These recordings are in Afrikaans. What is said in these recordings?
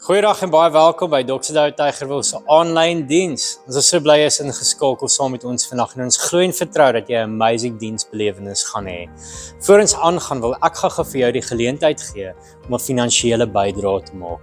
Goeiedag en baie welkom by Dr. Douw Tygerwil se aanlyn diens. Ons is so bly jy is ingeskakel saam met ons vandag en ons glo en vertrou dat jy 'n amazing diensbelewenis gaan hê. Voor ons aangaan wil ek gou vir jou die geleentheid gee om 'n finansiële bydrae te maak.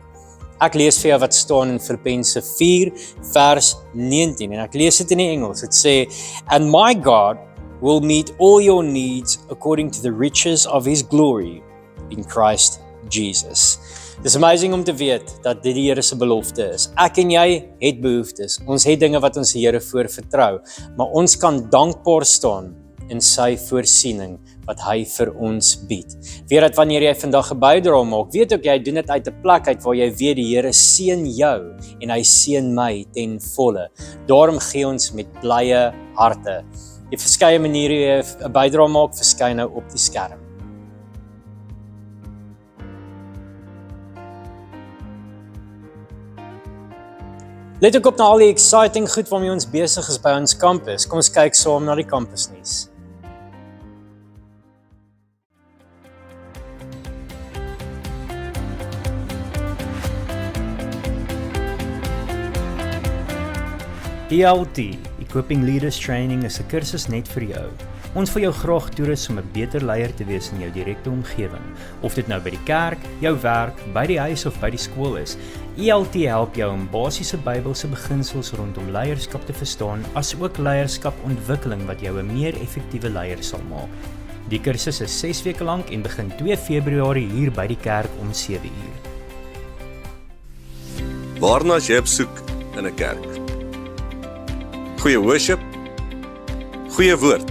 Ek lees vir jou wat staan in Filippense 4 vers 19 en ek lees dit in die Engels. Dit sê, "And my God will meet all your needs according to the riches of his glory in Christ Jesus." Dit is amazing om te weet dat dit die Here se belofte is. Ek en jy het behoeftes. Ons het dinge wat ons die Here voor vertrou, maar ons kan dankbaar staan in sy voorsiening wat hy vir ons bied. Weet dat wanneer jy vandag 'n bydrae maak, weet ook jy doen dit uit 'n plek uit waar jy weet die Here seën jou en hy seën my ten volle. Daarom gee ons met blye harte. Jy verskeie maniere jy 'n bydrae maak, verskyn nou op die skerm. Let ook op na al die exciting goed waarmee ons besig is by ons kampus. Kom ons kyk saam na die kampusnuus. ELT, Equipping Leaders Training, is 'n kursus net vir jou. Ons wil jou graag toerus om 'n beter leier te wees in jou direkte omgewing. Of dit nou by die kerk, jou werk, by die huis of by die skool is. ELT help jou om basiese Bybelse beginsels rondom leierskap te verstaan, asook leierskapontwikkeling wat jou 'n meer effektiewe leier sal maak. Die kursus is 6 weke lank en begin 2 Februarie hier by die kerk om 7:00. Waarna is jy op soek in 'n kerk? Goeie worship, goeie woord,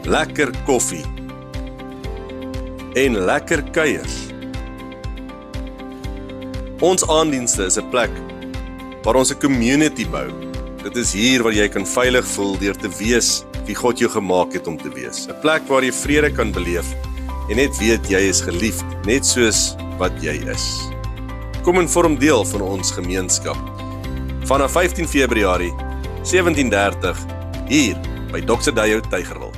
lekker koffie en lekker kuiers. Ons aandienste is 'n plek waar ons 'n community bou. Dit is hier waar jy kan veilig voel deur te wees wie God jou gemaak het om te wees. 'n Plek waar jy vrede kan beleef en net weet jy is geliefd, net soos wat jy is. Kom en vorm deel van ons gemeenskap. Vanaf 15 Februarie 17:30 hier by Dr. Douw Tygerwil.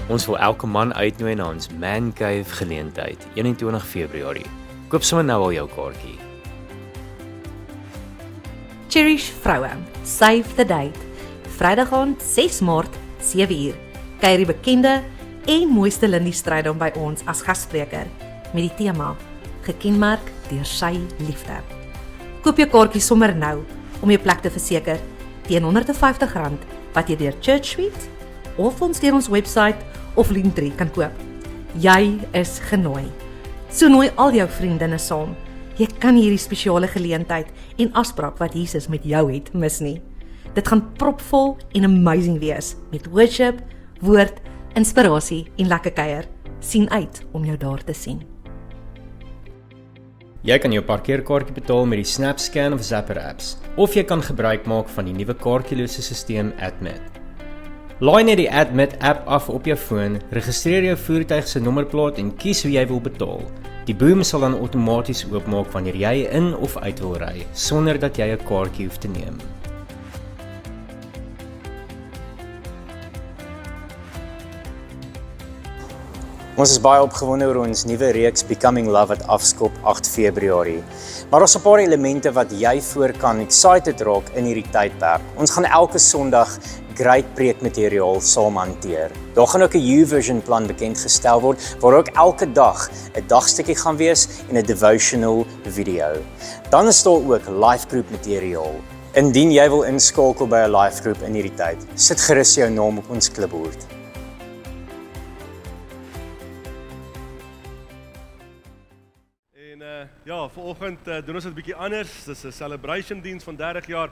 Ons wil elke man uitnooi na ons Man Cave geleentheid, 21 Februarie. Koop sommer nou al jou kaartjie. Cherish Vroue, Save the Date. Vrydag aand 6 Maart, 7:00. Kuier die bekende en mooiste Lindy Strydom by ons as gasspreker met die tema gekenmerk deur sy liefde. Koop jou kaartjie sommer nou om jou plek te verseker teen R150 wat jy deur Church Suite of ons deur ons webwerf of Linktree kan koop. Jy is genooi. So nooi al jou vriendinne saam. Jy kan hierdie spesiale geleentheid en afspraak wat Jesus met jou het mis nie. Dit gaan propvol en amazing wees met worship, woord, inspirasie en lekker kuier. Sien uit om jou daar te sien. Jy kan jou parkeerkaartjie betaal met die SnapScan of Zapper apps, of jy kan gebruik maak van die nuwe kaartjielose stelsel Admit. Laai net die Admit app af op jou foon, registreer jou voertuig se nommerplaat en kies hoe jy wil betaal. Die boom sal dan outomaties oopmaak wanneer jy in of uit wil ry, sonder dat jy 'n kaartjie hoef te neem. Ons is baie opgewonde oor ons nuwe reeks Becoming Love wat afskop 8 Februarie. Maar daar's 'n paar elemente wat jy voor kan excited raak in hierdie tydperk. Ons gaan elke Sondag great preekmateriaal saam hanteer. Daar gaan ook 'n YouVersion plan bekend gestel word waar ook elke dag 'n dagstukkie gaan wees en 'n devotional video. Dan is daar ook life group materiaal. Indien jy wil inskakel by 'n life group in hierdie tyd, sit gerus jou naam op ons klipbord. Ja, vanoggend doen ons dit 'n bietjie anders. Dis 'n celebration diens van 30 jaar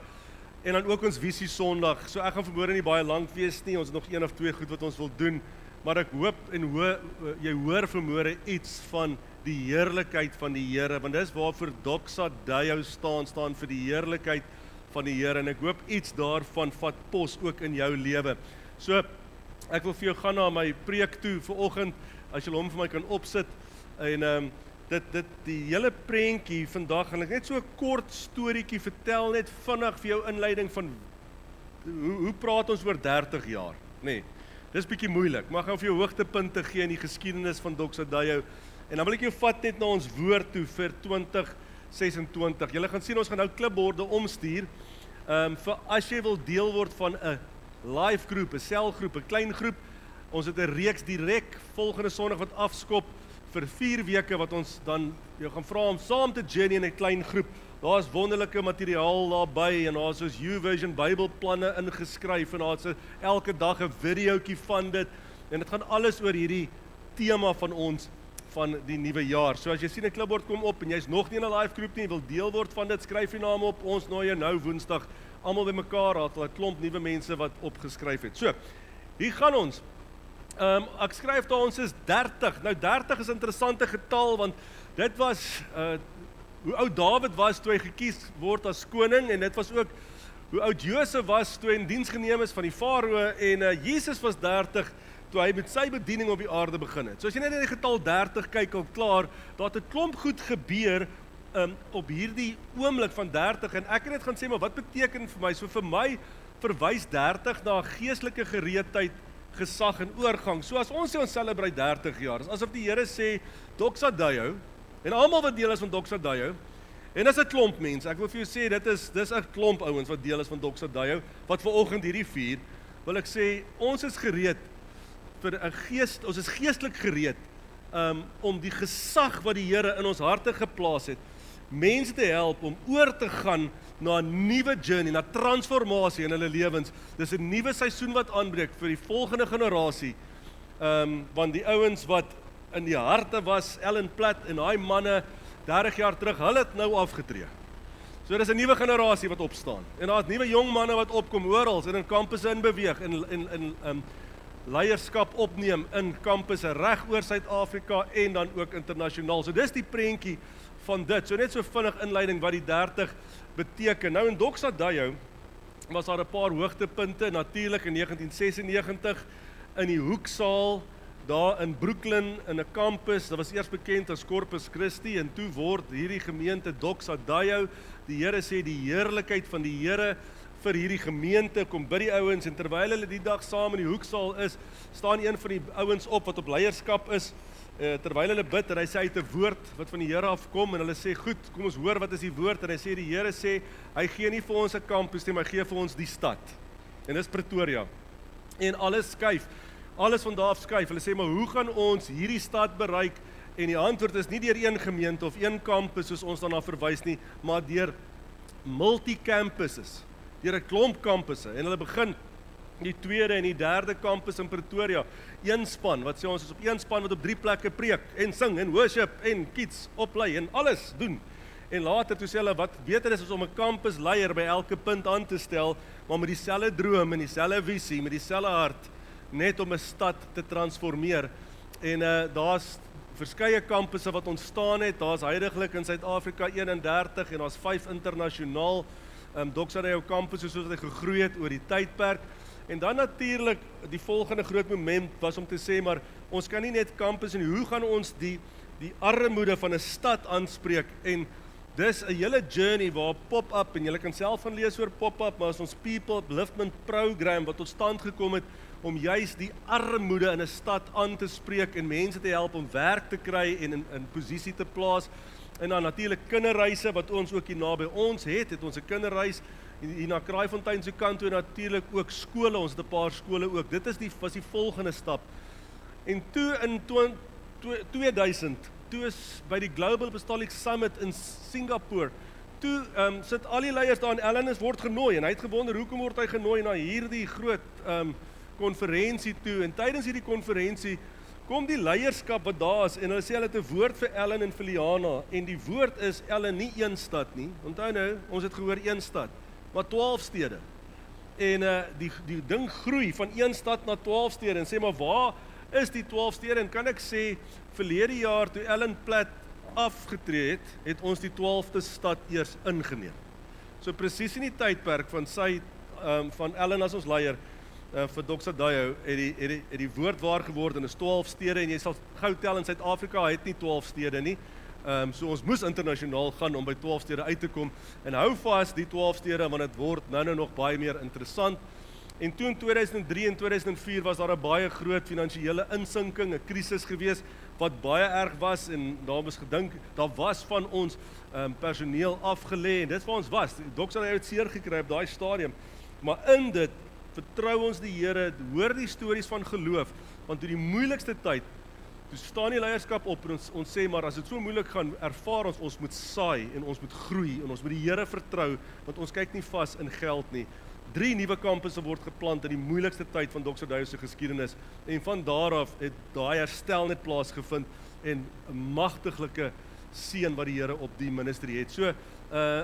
en dan ook ons visie Sondag. So ek gaan vanmôre nie baie lank wees nie. Ons het nog 1 of 2 goed wat ons wil doen, maar ek hoop en jy hoor vanmôre iets van die heerlikheid van die Here, want dis waarvoor Dr. Douw staan vir die heerlikheid van die Here en ek hoop iets daarvan vat pos ook in jou lewe. So ek wil vir jou gaan na my preek toe vanoggend as jy hom vir my kan opsit en die hele prentjie vandag gaan ek net so 'n kort storieetjie vertel, net vinnig vir jou inleiding van hoe praat ons oor 30 jaar, nê? Dis bietjie moeilik, maar ek gaan vir jou hoogtepunte gee in die geskiedenis van Dr. Douw En dan wil ek jou vat net na ons woord toe vir 2026. Julle gaan sien, ons gaan nou klipborde omstuur, vir as jy wil deel word van 'n live groep, 'n selgroep, 'n klein groep. Ons het 'n reeks direk volgende Sondag wat afskop vir 4 weke wat ons dan jou gaan vra om saam te journey in 'n klein groep. Daar's wonderlike materiaal daarby en daar's soos YouVersion Bybelplanne ingeskryf en daar's elke dag 'n videoetjie van dit en dit gaan alles oor hierdie tema van ons van die nuwe jaar. So as jy sien 'n klipbord kom op en jy's nog nie in 'n live groep nie, wil deel word van dit, skryf jou naam op. Ons nooi jou nou Woensdag almal bymekaar, daar het 'n klomp nuwe mense wat opgeskryf het. So, hier gaan ons. Ek skryf daar ons is 30. Nou 30 is 'n interessante getal want dit was hoe oud Dawid was toe hy gekies word as koning en dit was ook hoe oud Josef was toe hy in diens geneem is van die Farao en Jesus was 30 toe hy met sy bediening op die aarde begin het. So as jy net na die getal 30 kyk al klaar, daar het 'n klomp goed gebeur op hierdie oomblik van 30 en ek het net gaan sê maar wat beteken vir my? So vir my verwys 30 na geestelike gereedheid, gesag en oorgang. So as ons sê ons celebrate 30 jaar, is asof die Here sê Doxa Deo en almal wat deel is van Doxa Deo. En dis 'n klomp mense. Ek wil vir jou sê dis 'n klomp ouens wat deel is van Doxa Deo wat vanoggend hierdie vier. Wil ek sê ons is gereed vir 'n gees, ons is geestelik gereed om die gesag wat die Here in ons harte geplaas het, mense te help om oor te gaan na 'n nuwe journey, na transformasie in hulle lewens. Dis 'n nuwe seisoen wat aanbreek vir die volgende generasie. Want die ouens wat in die harte was, Ellen Platt en daai manne 30 jaar terug, hulle het nou afgetree. So dis 'n nuwe generasie wat opstaan. En daar's nuwe jong manne wat opkom oral en in kampusse in beweeg en leierskap opneem in kampusse reg oor Suid-Afrika en dan ook internasionaal. So dis die prentjie van dit. So net so vinnig inleiding wat die 30 beteken. Nou in Doxa Deo was daar 'n paar hoogtepunte, natuurlik in 1996 in die Hoeksaal daar in Brooklyn in 'n kampus. Dit was eers bekend as Corpus Christi en toe word hierdie gemeente Doxa Deo. Die Here sê die heerlikheid van die Here vir hierdie gemeente kom by die ouens en terwyl hulle die dag saam in die Hoeksaal is, staan een van die ouens op wat op leierskap is. Terwyl hulle bid en hy sê hy het 'n woord wat van die Here afkom en hulle sê goed, kom ons hoor wat is die woord en hy sê die Here sê hy gee nie vir ons 'n kampus nie, maar hy gee vir ons die stad. En dis Pretoria. En alles skuif. Alles van daar af skuif. Hulle sê maar hoe gaan ons hierdie stad bereik? En die antwoord is nie deur een gemeente of een kampus soos ons daarna verwys nie, maar deur multi-campuses, deur 'n klomp kampusse. En hulle begin die tweede en die derde kampus in Pretoria. Een span, wat sê ons is op een span wat op 3 plekke preek en sing en worship en kids oplei en alles doen. En later toe sê hulle wat beter is as om 'n kampusleier by elke punt aan te stel, maar met dieselfde droom en dieselfde visie, met dieselfde hart, net om 'n stad te transformeer. En daar's verskeie kampusse wat ontstaan het. Daar's heidaglik in Suid-Afrika 31 en daar's 5 internasionaal. Doxa Deo kampusse soos wat hy gegroei het oor die tydperk. En dan natuurlik die volgende groot moment was om te sê maar ons kan nie net kampus en hoe gaan ons die armoede van 'n stad aanspreek en dis 'n hele journey waar pop-up en julle kan self gaan lees oor pop-up, maar as ons people upliftment program wat tot stand gekom het om juis die armoede in 'n stad aan te spreek en mense te help om werk te kry en in posisie te plaas. En dan natuurlik kinderreise wat ons ook hier naby ons het ons 'n kinderreis hier na Kraaifontein se kant toe en natuurlik ook skole, ons het 'n paar skole ook. Dit was die volgende stap. En toe in 2000, toe is by die Global Apostolic Summit in Singapore, toe sit al die leiers daar en Ellen word genooi en hy het gewonder hoekom word hy genooi na hierdie groot konferensie toe. En tydens hierdie konferensie kom die leierskap wat daar is en hulle sê hulle het 'n woord vir Ellen en vir Liana en die woord is Ellen nie een stad nie. Onthou nou, ons het gehoor een stad, maar 12 stede. En die ding groei van een stad na 12 stede en sê maar waar is die 12 stede? En kan ek sê verlede jaar toe Ellen Platt afgetree het ons die 12de stad eers ingeneem. So presies in die tydperk van van Ellen as ons leier vir Doxa Deo het die woord waar geword en is 12 stede en jy sal gou tel in Suid-Afrika het nie 12 stede nie. So ons moes internasionaal gaan om by 12 stede uit te kom en hou vas die 12 stede want dit word nou nog baie meer interessant. En toe in 2003 en 2004 was daar 'n baie groot finansiële insinking, 'n krisis gewees wat baie erg was en daar was gedink, daar was van ons personeel afgelê en dit waar ons was. Doxa Dayo het seer gekry op daai stadium, maar in dit vertrou ons die Here, hoor die stories van geloof, want toe die moeilikste tyd, toe staan die leierskap op en ons sê, maar as dit so moeilik gaan, ervaar ons moet saai en ons moet groei en ons moet die Here vertrou, want ons kyk nie vas in geld nie. 3 nuwe kampusse word geplant in die moeilikste tyd van Doxa Dayo se geskiedenis en van daar af het daai herstel net plaasgevind en 'n magtiglike seën wat die Here op die ministry het. So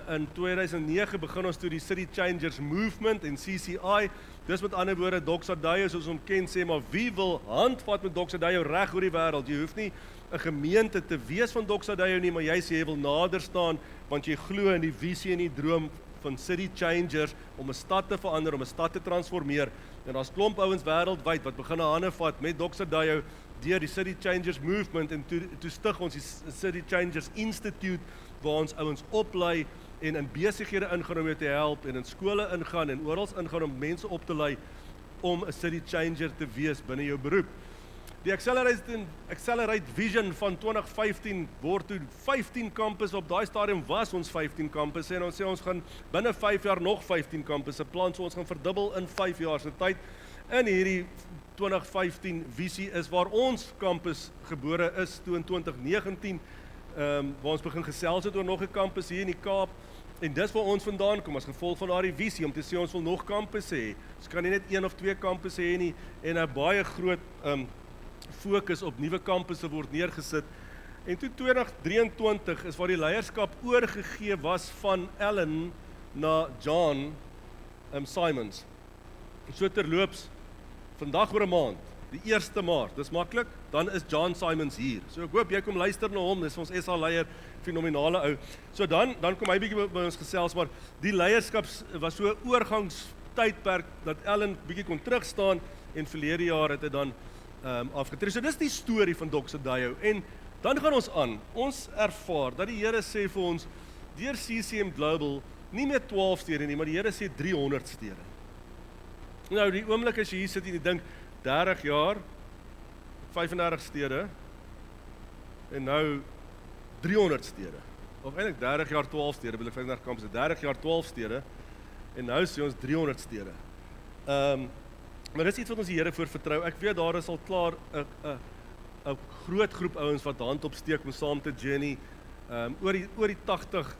in 2009 begin ons toe die City Changers Movement en CCI. Dis met ander woorde Doxa Dayo soos ons ken sê, maar wie wil handvat met Doxa Dayo reg oor die wêreld? Jy hoef nie 'n gemeente te wees van Doxa Dayo nie, maar jy sê jy wil nader staan want jy glo in die visie en die droom van City Changers om 'n stad te verander, om 'n stad te transformeer. En daar's klomp ouens wêreldwyd wat begin 'n hande vat met Doxa Dayo deur die City Changers Movement en toe stig ons die City Changers Institute waar ons ouens oplei en in besighede ingaan om jou te help en in skole ingaan en oral ingaan om mense op te lei om 'n City Changer te wees binne jou beroep. Die Accelerate Vision van 2015 word toe 15 kampusse, op daai stadium was ons 15 kampusse en ons sê ons gaan binne 5 jaar nog 15 kampusse plan, so ons gaan verdubbel in 5 jaar se tyd. In hierdie 2015 visie is waar ons kampus gebore is toe in 2019, waar ons begin gesels het oor nog 'n kampus hier in die Kaap. En dis waar ons vandaan kom as gevolg van daardie visie om te sê ons wil nog kampusse hê. Ons kan nie net 1 of 2 kampusse hê nie en 'n baie groot fokus op nuwe kampusse word neergesit. En toe 2023 is waar die leierskap oorgegee was van Ellen na John Simons. So terloops, vandag oor 'n maand, die 1 Maart, dis maklik, dan is John Simons hier. So ek hoop jy kom luister na hom, dis ons SA leier, fenominale ou. So dan kom hy bietjie by ons gesels, maar die leierskap was so 'n oorgangstydperk dat Ellen bietjie kon terugstaan en verlede jaar het hy dan afgetree. So dis die storie van Doxa Dayo en dan gaan ons aan. Ons ervaar dat die Here sê vir ons deur CCM Global nie meer 12 stede nie, maar die Here sê 300 stede. Nou die oomblik as jy hier sit en jy dink 30 jaar 35 stede en nou 300 stede. Of eintlik 30 jaar 12 stede, wil ek 35 kampusse, 30 jaar 12 stede en nou sê ons 300 stede. Maar dis iets wat ons die Here voor vertrou. Ek weet daar is al klaar 'n groot groep ouens wat hand opsteek om saam te journey oor die 80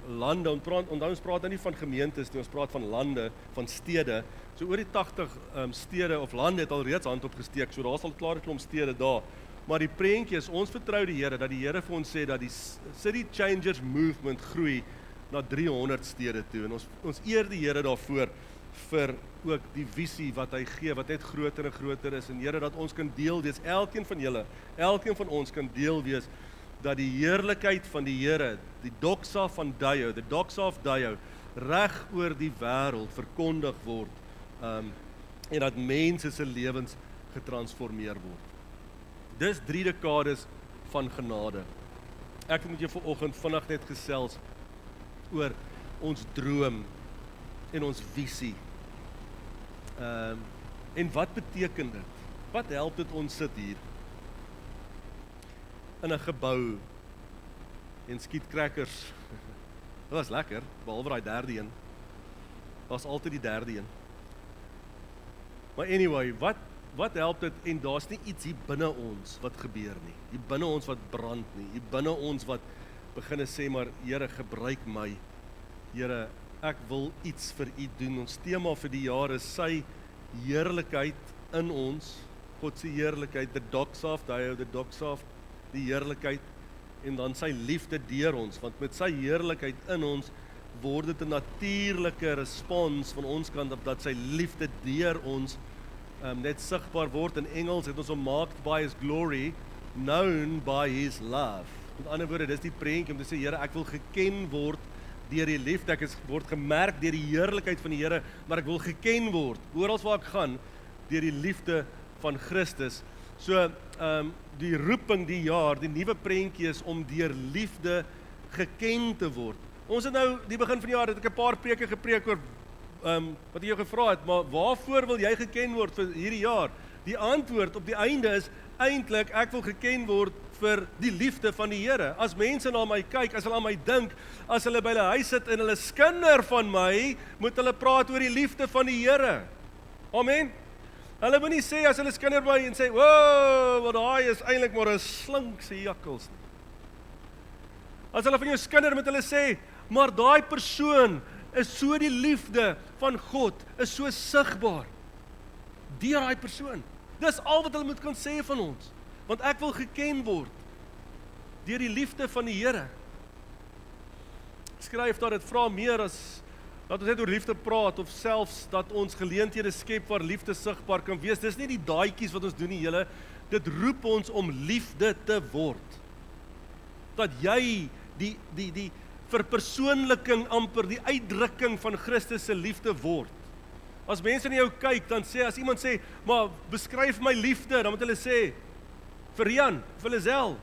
lande. Ons praat nou nie van gemeentes nie, ons praat van lande, van stede. So oor die 80 stede of lande het al reeds hand opgesteek. So daar's al klaar 'n klomp stede daar. Maar die prentjie is ons vertrou die Here dat die Here vir ons sê dat die City Changers Movement groei na 300 stede toe en ons eer die Here daarvoor vir ook die visie wat hy gee, wat net groter en groter is en Here dat ons kan deel wees, elkeen van ons kan deel wees dat die heerlikheid van die Here, die Doxa van Dayo, the Doxa of Dayo, reg oor die wêreld verkondig word en dat mense se lewens getransformeer word. Dis 3 dekades van genade. Ek het met jou vanoggend vinnig net gesels oor ons droom en ons visie. En wat beteken dit? Wat help dit ons sit hier in 'n gebou en skiet crackers? Dit was lekker, behalwe daai derde een. Daar's altyd die derde een. Maar anyway, wat help dit en daar's nie iets hier binne ons wat gebeur nie. Hier binne ons wat brand nie. Hier binne ons wat begin sê maar Here gebruik my. Here, ek wil iets vir U doen. Ons tema vir die jaar is sy heerlikheid in ons. God se heerlikheid, the Doxa of Dayo, the Doxa of die heerlikheid en dan sy liefde deur ons, want met sy heerlikheid in ons word dit 'n natuurlike respons van ons kant op dat sy liefde deur ons net sigbaar word. In Engels het ons hom marked by his glory, known by his love. Met ander woorde, dis die prentjie om te sê, Here, ek wil geken word deur die liefde, ek word gemerk deur die heerlikheid van die Here, maar ek wil geken word, oral waar ek gaan, deur die liefde van Christus. So, die roeping die jaar, die nuwe prentjie is om deur liefde geken te word. Ons het nou, die begin van die jaar, het ek 'n paar preke gepreek oor wat ek jou gevra het, maar waarvoor wil jy geken word vir hierdie jaar? Die antwoord op die einde is eintlik ek wil geken word vir die liefde van die Here. As mense na my kyk, as hulle aan my dink, as hulle by hulle huis sit en hulle skinder van my, moet hulle praat oor die liefde van die Here. Amen. Hulle moet nie sê as hulle skinder by en sê, "Woah, wat daai is eintlik maar 'n slinkse jakkals." As hulle van jou skinder moet hulle sê, "Maar daai persoon is so die liefde van God, is so sigbaar deur daai persoon." Dis al wat hulle moet kan sê van ons, want ek wil geken word deur die liefde van die Here. Skryf dat dit vra meer as dat ons net oor liefde praat, of selfs dat ons geleenthede skep waar liefde sigbaar kan wees. Dis nie die daadjies wat ons doen nie, julle. Dit roep ons om liefde te word. Dat jy die verpersoonliking amper, die uitdrukking van Christus se liefde word. As mense na jou kyk, dan sê, as iemand sê, "Maar beskryf my liefde," dan moet hulle sê, vir Jan, vir Lisel,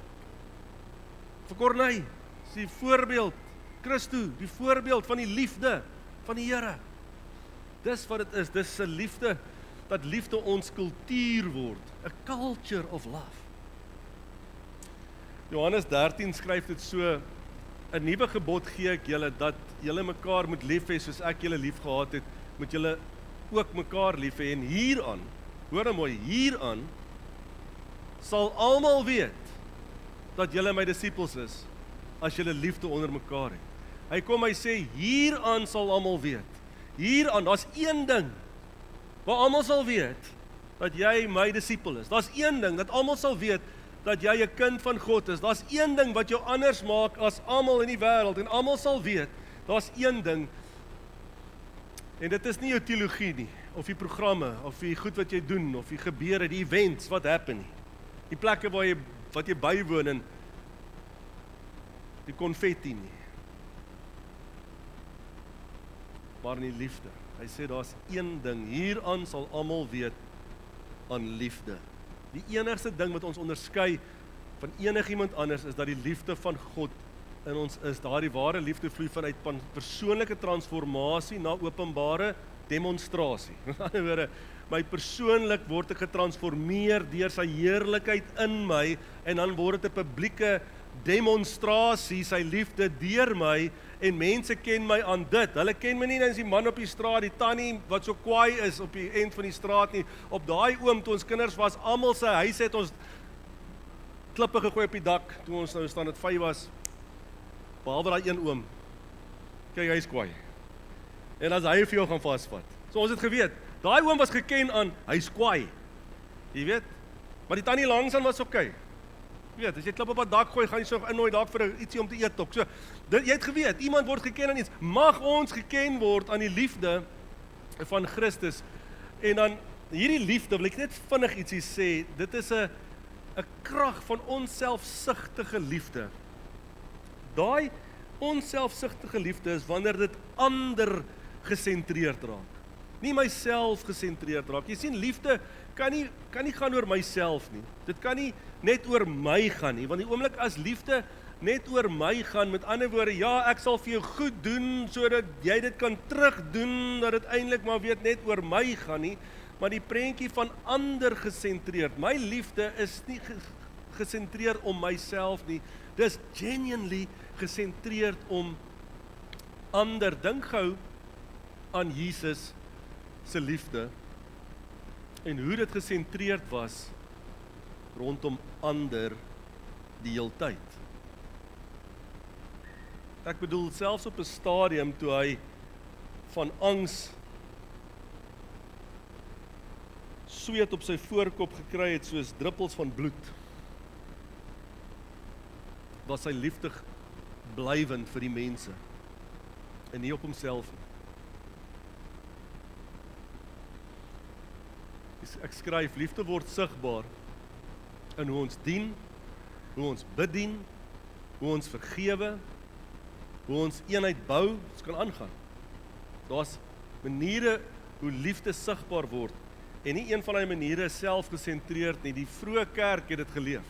vir Corneille, is die voorbeeld, Christo, die voorbeeld van die liefde van die Here. Dis wat dit is, dis 'n liefde, dat liefde ons kultuur word, a culture of love. Johannes 13 skryf dit so, 'n nuwe gebod gee ek julle, dat julle mekaar moet lief hê soos ek julle lief gehad het, moet julle ook mekaar lief hê. En hieraan, hoor nou mooi, hieraan sal almal weet dat julle my disippels is, as julle liefde onder mekaar het. Hy kom, hy sê, hieraan sal almal weet. Hieraan, daar's een ding, waar almal sal weet, dat jy my disipel is. Daar's een ding, dat almal sal weet, dat jy 'n kind van God is. Daar's een ding wat jou anders maak as almal in die wêreld, en almal sal weet, daar's een ding, en dit is nie jou teologie nie, of die programme, of die goed wat jy doen, of die gebeure, die events, wat happen nie. Die plekke wat jy bywoon, en die konfetti nie. Maar in die liefde. Hy sê, daar's een ding, hieraan sal almal weet, aan liefde. Die enigste ding wat ons onderskei van enigiemand anders, is dat die liefde van God in ons is. Daardie ware liefde vloei vanuit persoonlike transformasie na openbare demonstrasie. Met ander woorde, my persoonlik word ek getransformeer deur sy heerlikheid in my, en dan word dit 'n publieke demonstrasie, sy liefde deur my, en mense ken my aan dit. Hulle ken my nie as die man op die straat, die tannie wat so kwaai is op die end van die straat nie. Op daai oom, toe ons kinders was, almal sy huis het ons klippe gegooi op die dak, toe ons nou staan het 5 was, behalwe daai een oom. Kyk, hy is kwaai. En as hy vir jou gaan vasvat. So ons het geweet, daai oom was geken aan, hy is kwaai. Jy weet, maar die tannie langsaan was okay. Jy weet, as jy klip op 'n dak gooi, gaan jy so innooi dalk vir ietsie om te eet ook. So, jy het geweet, iemand word geken aan iets. Mag ons geken word aan die liefde van Christus. En dan, hierdie liefde, wil ek net vinnig ietsie sê, dit is 'n krag van onselfsugtige liefde. Daai onselfsugtige liefde is wanneer dit ander gesentreerd raak. Nie myself gesentreerd raak. Jy sien, liefde kan nie gaan oor myself nie. Dit kan nie net oor my gaan nie, want die oomblik as liefde net oor my gaan, met ander woorde, ja, ek sal vir jou goed doen, sodat jy dit kan terugdoen, dat dit eintlik maar weet net oor my gaan nie, maar die prentjie van ander gesentreerd. My liefde is nie gesentreerd om myself nie, dis genuinely gesentreerd om ander. Dink gou aan Jesus se liefde, en hoe dit gesentreerd was rondom ander die heeltyd. Ek bedoel, selfs op 'n stadium toe hy van angs sweet op sy voorkop gekry het, soos druppels van bloed, was sy liefde blywend vir die mense, en nie op homself nie. Ek skryf, liefde word sigbaar in hoe ons dien, hoe ons bedien, hoe ons vergewe, hoe ons eenheid bou, ons kan aangaan. Daar's maniere hoe liefde sigbaar word, en nie een van die maniere is selfgesentreerd nie. Die vroeë kerk het dit geleef.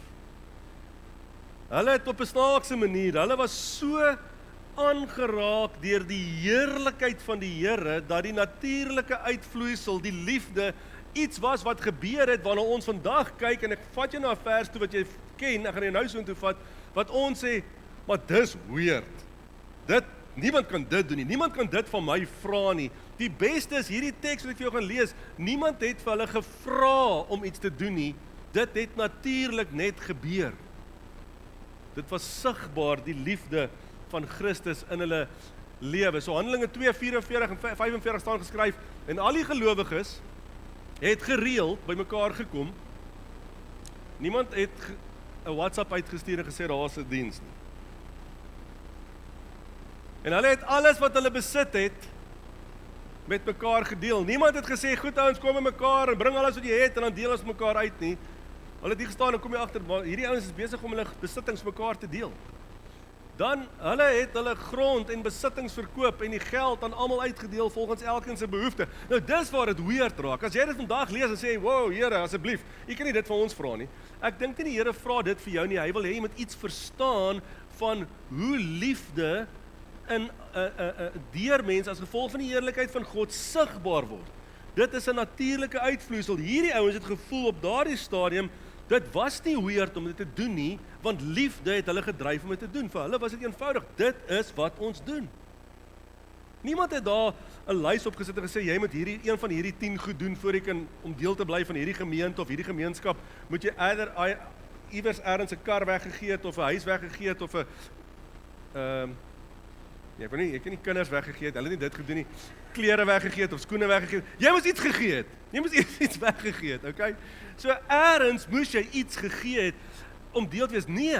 Hulle het op 'n snaakse manier, hulle was so aangeraak deur die heerlikheid van die Here, dat die natuurlike uitvloeisel, die liefde, iets was wat gebeur het, waarna ons vandag kyk, en ek vat jou na 'n vers toe wat jy ken, ek gaan jy nou so toe vat, wat ons sê, maar dis weird. Niemand kan dit doen nie, niemand kan dit van my vra nie. Die beste is hierdie teks wat ek vir jou gaan lees, niemand het vir hulle gevra om iets te doen nie, dit het natuurlik net gebeur. Dit was sigbaar, die liefde van Christus in hulle lewe. So Handelinge 2:44 en 45 staan geskryf, en al die gelowiges het gereeld by mekaar gekom. Niemand het 'n WhatsApp uitgestuur en gesê daar's 'n diens nie. En hulle het alles wat hulle besit het met mekaar gedeel. Niemand het gesê, goed ouens, kom by mekaar en bring alles wat jy het en dan deel ons mekaar uit nie. Hulle het hier gestaan en kom jy agter, maar hierdie ouens is besig om hulle besittings mekaar te deel. Dan, hulle het hulle grond en besittings verkoop en die geld aan almal uitgedeel volgens elkeen se behoefte. Nou dis waar dit weird raak. As jy dit vandag lees en sê, wow, Here, asseblief, u kan nie dit van ons vra nie. Ek dink nie die Here vra dit vir jou nie. Hy wil hê jy moet iets verstaan van hoe liefde in deur mense as gevolg van die heerlikheid van God sigbaar word. Dit is 'n natuurlike uitvloeisel. Hierdie ouens het gevoel op daardie stadium, dit was nie weird om dit te doen nie, want liefde het hulle gedryf om dit te doen. Vir hulle was dit eenvoudig, dit is wat ons doen. Niemand het daar 'n lys opgesit en gesê, jy moet een van hierdie 10 goed doen, voor jy kan, om deel te bly van hierdie gemeente of hierdie gemeenskap, moet jy iewers ergens 'n kar weggegee het, of 'n huis weggegee het, of 'n jy kan nie kinders weggegee het, hulle het nie dit gedoen nie, klere weggegee het, of skoene weggegee het, jy moes iets gegee het, jy moes iets weggegee het, okay? So ergens moes jy iets gegee het, om deel te wees. Nee,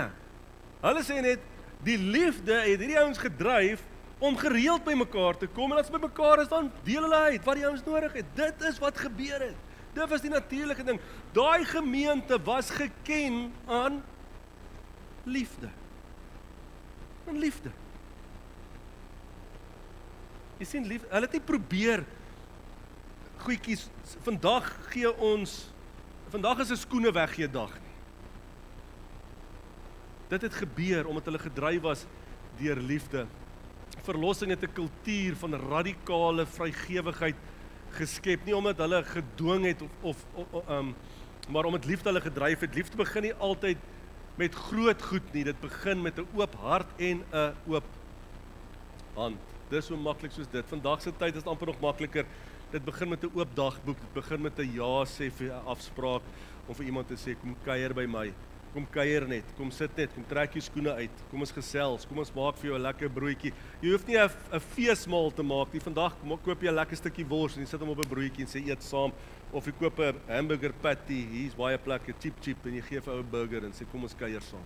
hulle sê net, die liefde het hierdie ouens gedryf, om gereeld by mekaar te kom, en as by mekaar is, dan deel hulle uit, wat die ouens nodig het. Dit is wat gebeur het. Dit was die natuurlike ding. Daai gemeente was geken aan liefde. Aan liefde. Jy sien, liefde, hulle het nie probeer, goeietjies, vandag is 'n skoene weggee dag nie. Dit het gebeur, omdat hulle gedryf was deur liefde. Verlossing het 'n kultuur van radikale vrygewigheid geskep, nie omdat hulle gedwing het, maar omdat liefde hulle gedryf het. Liefde begin nie altyd met groot goed nie, dit begin met 'n oop hart en 'n oop hand. Dis so maklik soos dit. Vandag se tyd is dit amper nog makliker. Dit begin met 'n oop dagboek, dit begin met 'n ja sê vir 'n afspraak, om vir iemand te sê, kom kuier by my, kom kuier net, kom sit net, kom trek jou skoene uit, kom ons gesels, kom ons maak vir jou 'n lekker broodjie. Jy hoef nie 'n feesmaal te maak nie. Vandag koop jy 'n lekker stukkie wors en jy sit hom op 'n broodjie en sê eet saam, of jy koop 'n hamburger patty, hier's baie plekke cheap en jy gee vir ou 'n burger en sê kom ons kuier saam.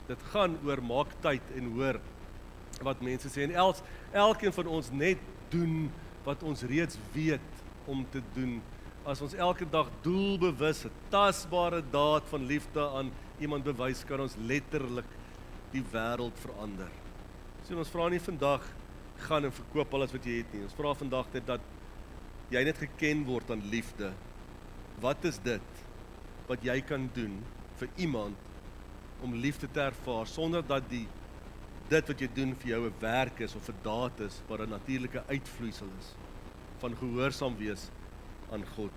Dit gaan oor maak tyd en hoor wat mense sê, en elkeen van ons net doen wat ons reeds weet om te doen. As ons elke dag doelbewus 'n tasbare daad van liefde aan iemand bewys, kan ons letterlik die wêreld verander. So ons vra nie vandag, gaan en verkoop alles wat jy het nie. Ons vra vandag net dat jy net geken word aan liefde. Wat is dit wat jy kan doen vir iemand om liefde te ervaar, sonder dat dit wat jy doen vir jou 'n werk is of 'n daad is, wat 'n natuurlike uitvloeisel is van gehoorsaam wees aan God.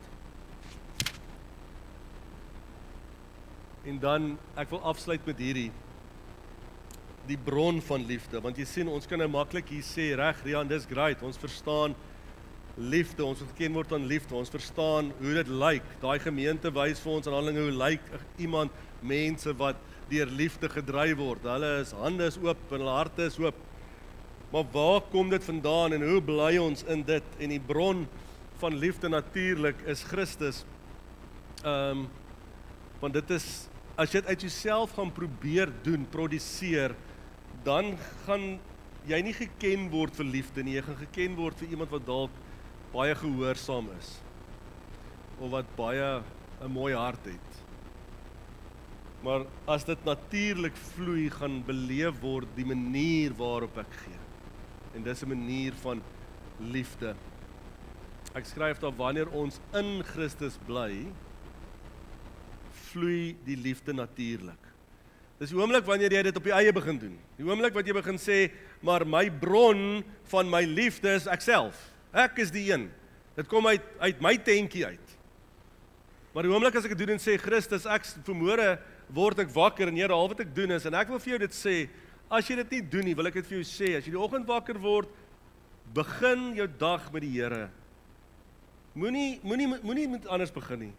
En dan, ek wil afsluit met hierdie, die bron van liefde, want jy sien, ons kan nou maklik hier sê, reg, Rian, dis great, ons verstaan liefde, ons geken word aan liefde, ons verstaan hoe dit lyk, daai gemeente wys vir ons aan Handelinge hoe lyk iemand, mense wat deur liefde gedryf word, hulle is hande is oop en hulle harte is oop, maar waar kom dit vandaan en hoe bly ons in dit? En die bron van liefde natuurlik is Christus, want dit is, as jy dit uit jouself gaan probeer doen, produseer, dan gaan jy nie geken word vir liefde nie, jy gaan geken word vir iemand wat dalk baie gehoorsaam is, of wat baie 'n mooi hart het. Maar as dit natuurlik vloei, gaan beleef word die manier waarop ek gee. En dis 'n manier van liefde. Ek skryf daar, wanneer ons in Christus bly, vloei die liefde natuurlik. Dis die oomblik wanneer jy dit op jou eie begin doen. Die oomblik wat jy begin sê, maar my bron van my liefde is ek self. Ek is die een. Dit kom uit my tentjie uit. Maar die oomblik as ek dit doen en sê, Christus, ek vanmôre word ek wakker en Here, al wat ek doen is, en ek wil vir jou dit sê, as jy dit nie doen nie, wil ek dit vir jou sê, as jy die oggend wakker word, begin jou dag met die Here. Moenie met anders begin nie.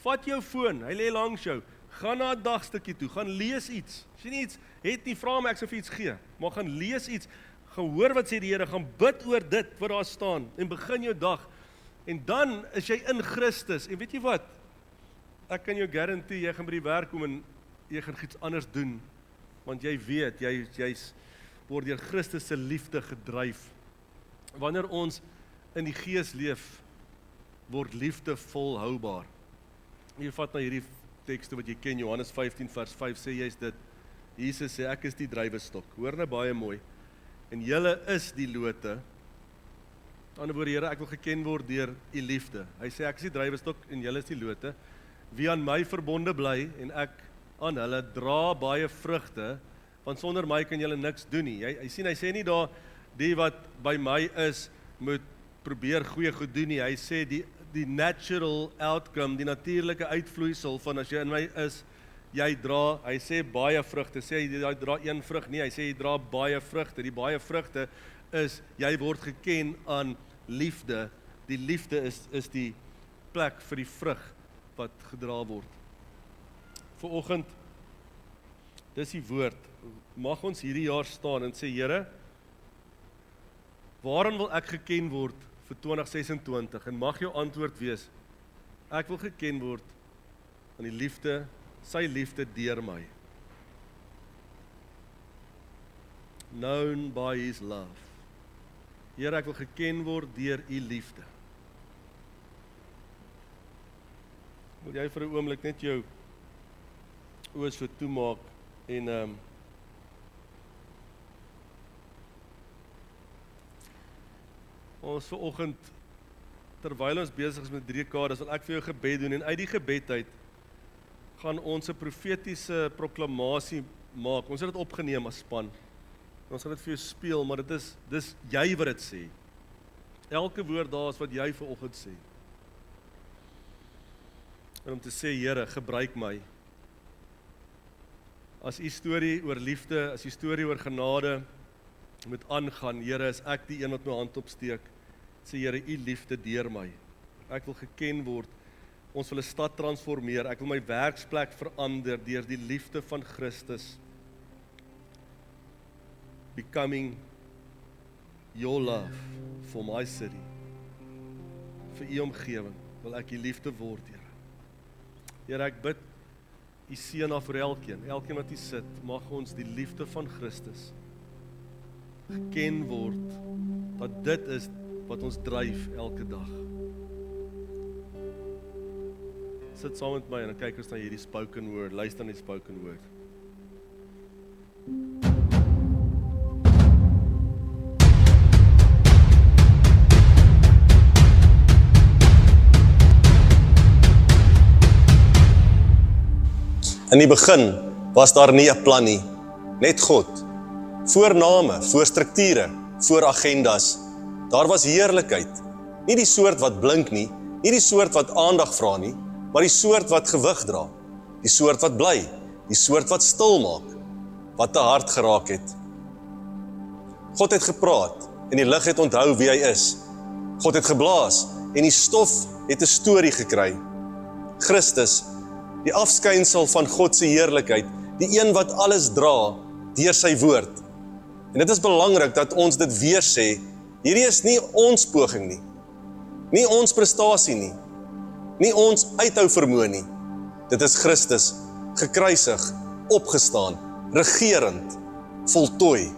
Vat jou foon, hy lê langs jou, gaan na 'n dagstukkie toe, gaan lees iets. As jy nie iets het nie, vra my, ek sal vir iets gee, maar gaan lees iets, gaan hoor wat sê die Here, gaan bid oor dit wat daar staan, en begin jou dag, en dan is jy in Christus, en weet jy wat, ek kan jou garantie, jy gaan by die werk kom en jy gaan iets anders doen, want jy weet, jy's word deur Christus se liefde gedryf. Wanneer ons in die Gees leef, word liefde volhoubaar. Jy vat na hierdie tekste wat jy ken, Johannes 15 vers 5 sê jy's dit. Jesus sê, ek is die druiwestok. Hoor nou baie mooi. En julle is die lote. Aan die ander woorde, Here, ek wil geken word deur u liefde. Hy sê, ek is die druiwestok en julle is die lote. Wie aan my verbonde bly en ek aan hulle, dra baie vrugte, want sonder my kan julle niks doen nie. Hy sê nie daar, die wat by my is, moet probeer goeie goed doen nie. Hy sê, die natural outcome, die natuurlike uitvloeisel van as jy in my is, jy dra, hy sê baie vrugte, sê jy dra een vrug nie, hy sê jy dra baie vrugte, die baie vrugte is, jy word geken aan liefde, die liefde is die plek vir die vrug wat gedra word. Vanoggend, dis die woord, mag ons hierdie jaar staan en sê, Here, waarin wil ek geken word vir 2026, en mag jou antwoord wees, ek wil geken word aan die liefde, sy liefde deur my. Known by his love. Here, ek wil geken word deur u liefde. Wil jy vir 'n oomblik net jou oë so toemaak en ons vanoggend, terwyl ons besig is met 3 dekades, wil ek vir jou gebed doen, en uit die gebed uit, gaan ons 'n profetiese proklamasie maak. Ons het dit opgeneem as span. Ons gaan dit vir jou speel, maar dis jy wat dit sê. Elke woord daar is wat jy vanoggend sê. En om te sê, Here, gebruik my. As u storie oor liefde, as u storie oor genade moet aangaan, Here, is ek die een wat my hand opsteek. Sê, Here, u liefde deur my. Ek wil geken word. Ons wil 'n stad transformeer. Ek wil my werksplek verander deur die liefde van Christus. Becoming your love for my city. Vir u omgewing wil ek u liefde word, Here. Here, ek bid u seën af vir elkeen wat hier sit, mag ons die liefde van Christus geken word, dat dit is wat ons dryf elke dag. Sit saam met my en dan kyk ons na hierdie spoken word, luister na die spoken word. In die begin was daar nie 'n plan nie, net God. Voor name, voor strukture, voor agendas. Daar was heerlikheid. Nie die soort wat blink nie die soort wat aandag vra nie, maar die soort wat gewig dra. Die soort wat bly, die soort wat stil maak, wat te hart geraak het. God het gepraat en die lig het onthou wie hy is. God het geblaas en die stof het 'n storie gekry. Christus, die afskynsel van God se heerlikheid, die een wat alles dra deur sy woord. En dit is belangrik dat ons dit weer sê, hierdie is nie ons poging nie ons prestasie nie ons uithou vermoë nie. Dit is Christus, gekruisig, opgestaan, regerend, voltooi,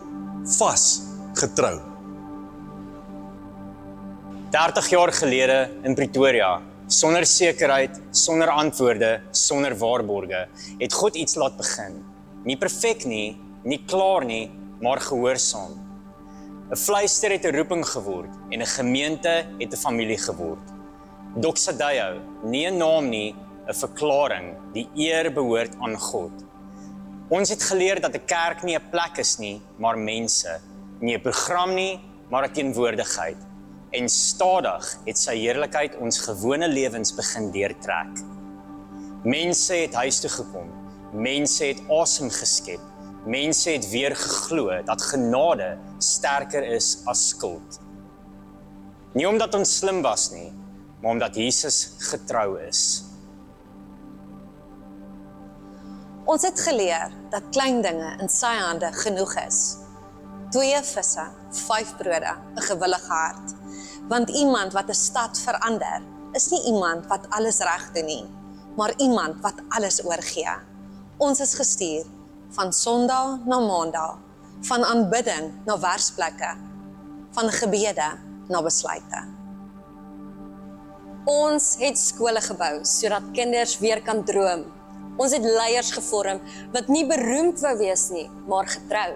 vas, getrou. 30 jaar gelede in Pretoria, sonder sekerheid, sonder antwoorde, sonder waarborge, het God iets laat begin. Nie perfek nie klaar nie, maar gehoorsaam. 'n Fluister het 'n roeping geword en 'n gemeente het 'n familie geword. Doxadeo, nie 'n naam nie, 'n verklaring, die eer behoort aan God. Ons het geleer dat 'n kerk nie 'n plek is nie, maar mense. Nie 'n program nie, maar 'n teenwoordigheid. En stadig het sy heerlikheid ons gewone lewens begin deurtrek. Mense het huis toe gekom, mense het asem geskep, mense het weer geglo dat genade sterker is as skuld. Nie omdat ons slim was nie, maar omdat Jesus getrou is. Ons het geleer dat klein dinge in sy hande genoeg is. 2 visse, 5 brode, 'n gewillige hart. Want iemand wat 'n stad verander, is nie iemand wat alles reg doen nie, maar iemand wat alles oorgee. Ons is gestuur van Sondag na Maandag, van aanbidding na wersplekke, van gebede na besluite. Ons het skole gebou sodat kinders weer kan droom. Ons het leiers gevorm wat nie beroemd wou wees nie, maar getrou.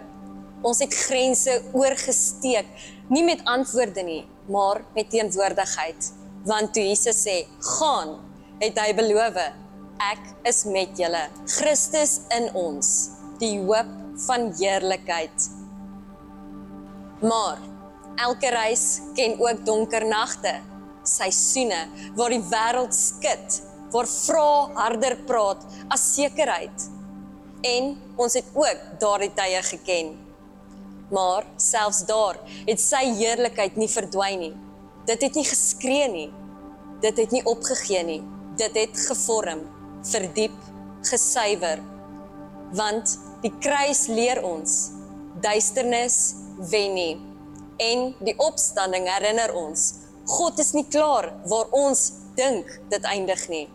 Ons het grense oorgesteek, nie met antwoorde nie, maar met teenwoordigheid. Want toe Jesus sê, gaan, het hy beloof, ek is met julle. Christus in ons, die hoop van heerlikheid. Maar elke reis ken ook donker nagte, seisoene waar die wêreld skud, waar vrae harder praat as sekerheid. En ons het ook daardie tye geken. Maar selfs daar het sy heerlikheid nie verdwyn nie. Dit het nie geskree nie. Dit het nie opgegee nie. Dit het gevorm, verdiep, gesuiwer. Want die kruis leer ons, duisternis wen nie. En die opstanding herinner ons, God is nie klaar waar ons dink dit eindig nie.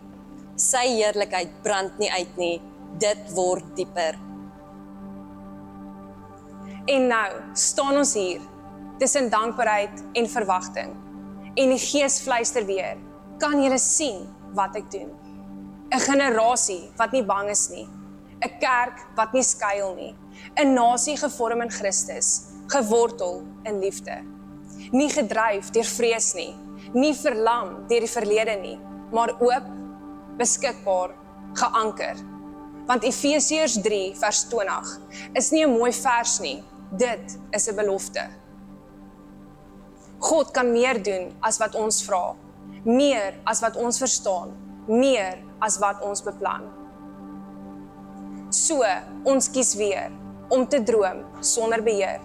Sy heerlikheid brand nie uit nie, dit word dieper. En nou staan ons hier, tussen dankbaarheid en verwagting. En die Gees fluister weer, kan julle sien wat ek doen? 'n generasie wat nie bang is nie, 'n kerk wat nie skuil nie, 'n nasie gevorm in Christus, gewortel in liefde. Nie gedryf deur vrees nie, nie verlam deur die verlede nie, maar oop, beskikbaar, geanker. Want Efesiërs 3 vers 20 is nie 'n mooi vers nie, dit is 'n belofte. God kan meer doen as wat ons vra, meer as wat ons verstaan, meer as wat ons beplan. So, ons kies weer om te droom sonder beheer,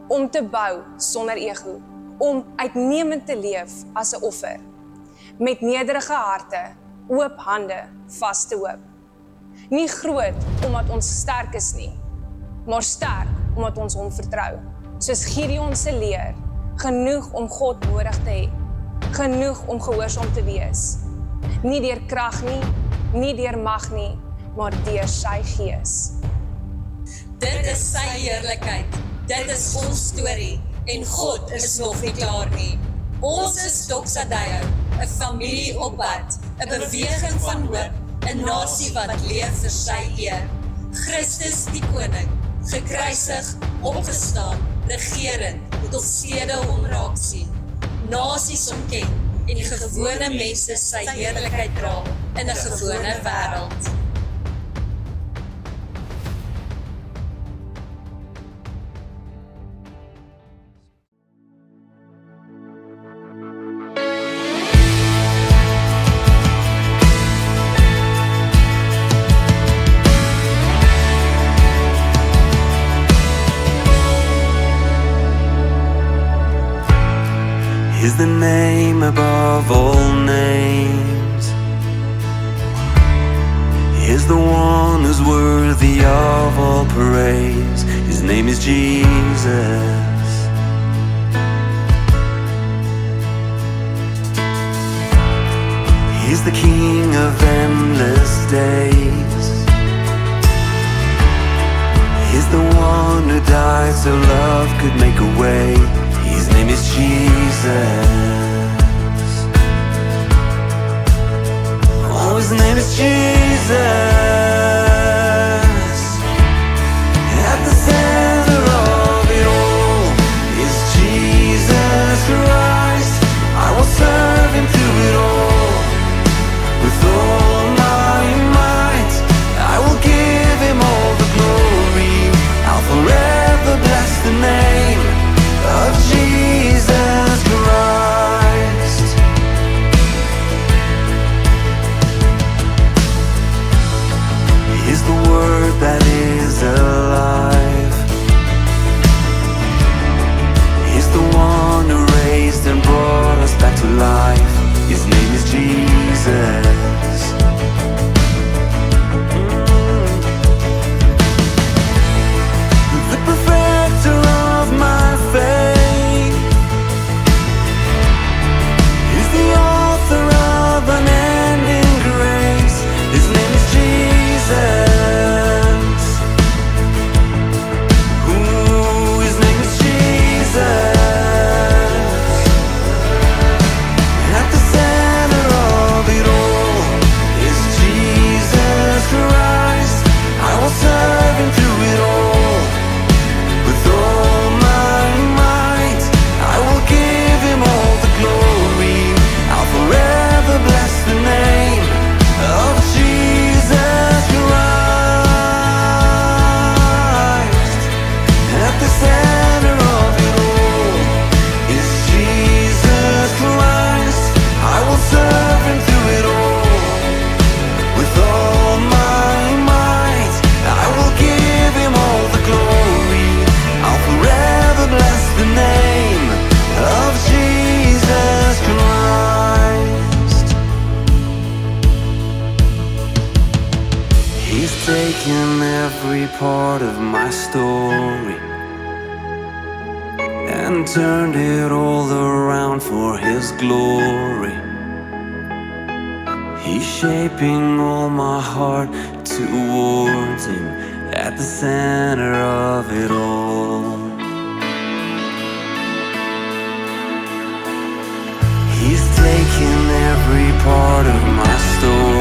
om te bou sonder ego, om uitnemend te leef as 'n offer, met nederige harte, oop hande, vaste hoop. Nie groot omdat ons sterk is nie, maar sterk omdat ons hom vertrou. Soos Gideon se leer, genoeg om God nodig te hê, genoeg om gehoorsaam te wees. Nie deur krag nie, nie deur mag nie, maar deur sy Gees. Dit is sy heerlikheid, dit is ons storie, en God is nog nie klaar nie. Ons is Doxa Deo, 'n familie op pad, 'n beweging van hoop, 'n nasie wat leef vir sy eer. Christus die koning, gekruisig, opgestaan, regerend, tot stede hom raak sien. Nasies omken, en die gewone mense sy heerlikheid dra, in 'n gewone wêreld. Is the name above all names. Is the one who's worthy of all praise. His name is Jesus. He's the King of endless days. He's the one who died so love could make a way. His name is Jesus. Oh, his name is Jesus. At the center of it all is Jesus Christ. I will serve him through it all. With all my might, I will give him all the glory. I'll forever bless the name every part of my story and turned it all around for His glory. He's shaping all my heart towards Him at the center of it all. He's taking every part of my story